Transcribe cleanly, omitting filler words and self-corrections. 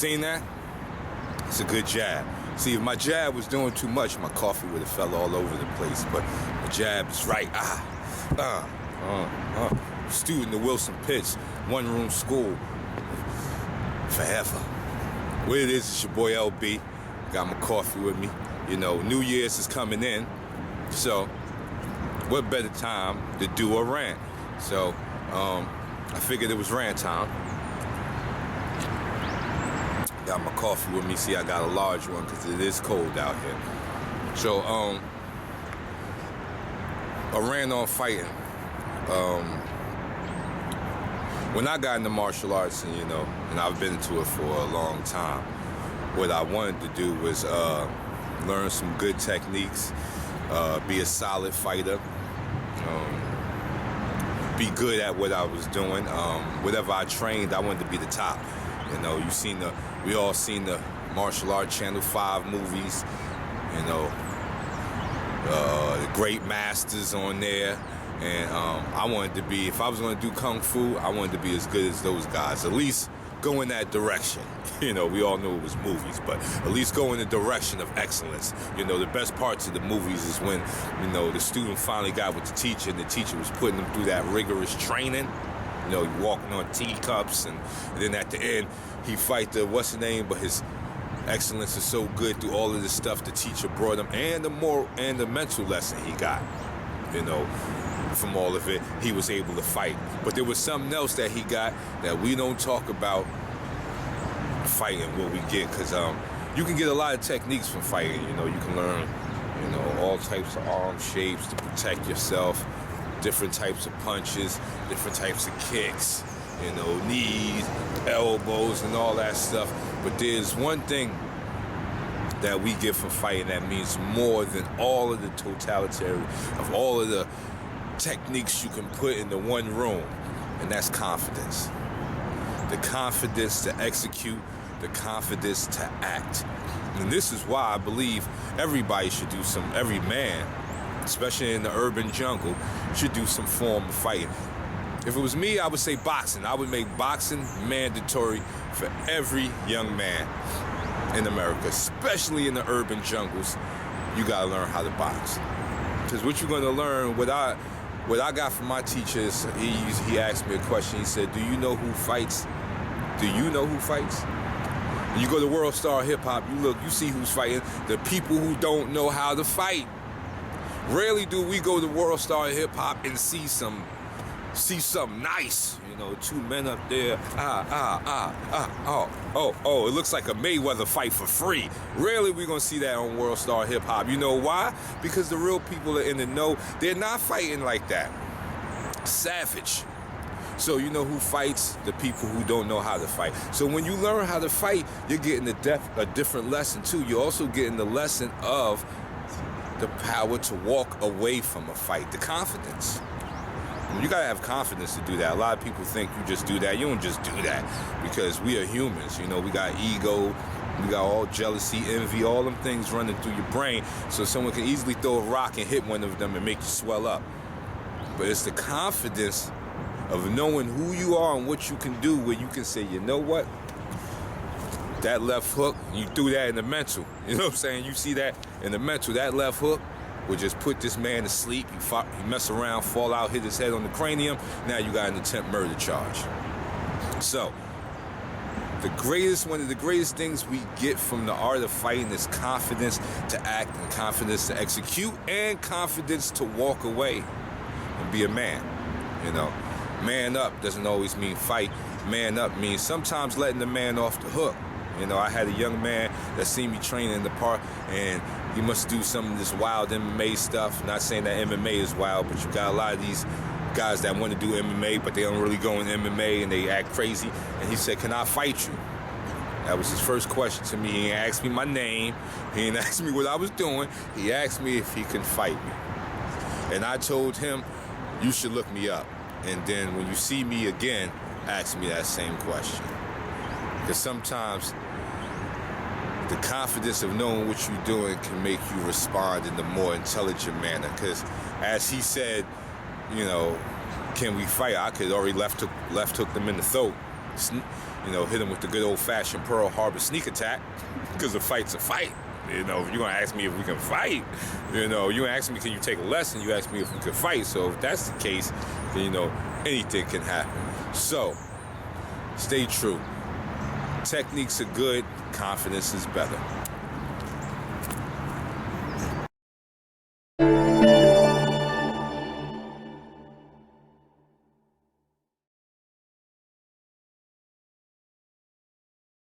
seen that? It's a good jab. See, if my jab was doing too much, my coffee would have fell all over the place. But the jab is right. Student of Wilson Pitts, one-room school, forever. What it is, it's your boy LB. Got my coffee with me. You know, New Year's is coming in. So, what better time to do a rant? So, I figured it was rant time. Got my coffee with me. See, I got a large one because it is cold out here. So, I ran on fighting. When I got into martial arts, and and I've been into it for a long time, what I wanted to do was learn some good techniques, be a solid fighter, be good at what I was doing. Whatever I trained, I wanted to be the top. We all seen the Martial Arts Channel 5 movies, the great masters on there. And I wanted to be, if I was going to do Kung Fu, I wanted to be as good as those guys. At least go in that direction. We all knew it was movies, but at least go in the direction of excellence. The best parts of the movies is when, the student finally got with the teacher, and the teacher was putting them through that rigorous training. Walking on teacups, and then at the end, he fight what's his name, but his excellence is so good through all of this stuff the teacher brought him, and the mental lesson he got, from all of it, he was able to fight. But there was something else that he got that we don't talk about fighting, what we get, because you can get a lot of techniques from fighting. You can learn, all types of arm shapes to protect yourself, different types of punches, different types of kicks, knees, elbows, and all that stuff. But there's one thing that we get from fighting that means more than all of the totality of all of the techniques you can put into one room, and that's confidence. The confidence to execute, the confidence to act. And this is why I believe everybody should do every man, especially in the urban jungle, should do some form of fighting. If it was me, I would say boxing. I would make boxing mandatory for every young man in America, especially in the urban jungles. You gotta learn how to box. Because what you're gonna learn, what I got from my teachers, he asked me a question. He said, do you know who fights? Do you know who fights? You go to World Star Hip Hop, you see who's fighting. The people who don't know how to fight. Rarely do we go to World Star Hip Hop and see something nice. Two men up there. Oh, it looks like a Mayweather fight for free. Rarely we gonna see that on World Star Hip Hop. You know why? Because the real people are in the know. They're not fighting like that. Savage. So you know who fights? The people who don't know how to fight. So when you learn how to fight, you're getting a different lesson too. You're also getting the lesson of the power to walk away from a fight, the confidence. You gotta have confidence to do that. A lot of people think you just do that. You don't just do that, because we are humans. We got ego, we got all jealousy, envy, all them things running through your brain. So someone can easily throw a rock and hit one of them and make you swell up. But it's the confidence of knowing who you are and what you can do, where you can say, you know what? That left hook, you threw that in the mental. You know what I'm saying? You see that in the mental, that left hook would just put this man to sleep. He mess around, fall out, hit his head on the cranium. Now you got an attempt murder charge. So, one of the greatest things we get from the art of fighting is confidence to act, and confidence to execute, and confidence to walk away and be a man. Man up doesn't always mean fight. Man up means sometimes letting the man off the hook. I had a young man that seen me training in the park, and he must do some of this wild MMA stuff. Not saying that MMA is wild, but you got a lot of these guys that want to do MMA, but they don't really go in MMA, and they act crazy. And he said, can I fight you? That was his first question to me. He didn't ask me my name. He didn't ask me what I was doing. He asked me if he can fight me. And I told him, you should look me up. And then when you see me again, ask me that same question. Because sometimes the confidence of knowing what you're doing can make you respond in a more intelligent manner. Because as he said, can we fight? I could already left hook them in the throat. hit him with the good old-fashioned Pearl Harbor sneak attack, because a fight's a fight. If you're gonna ask me if we can fight, you gonna ask me, can you take a lesson? You ask me if we can fight. So if that's the case, then anything can happen. So stay true. Techniques are good, confidence is better.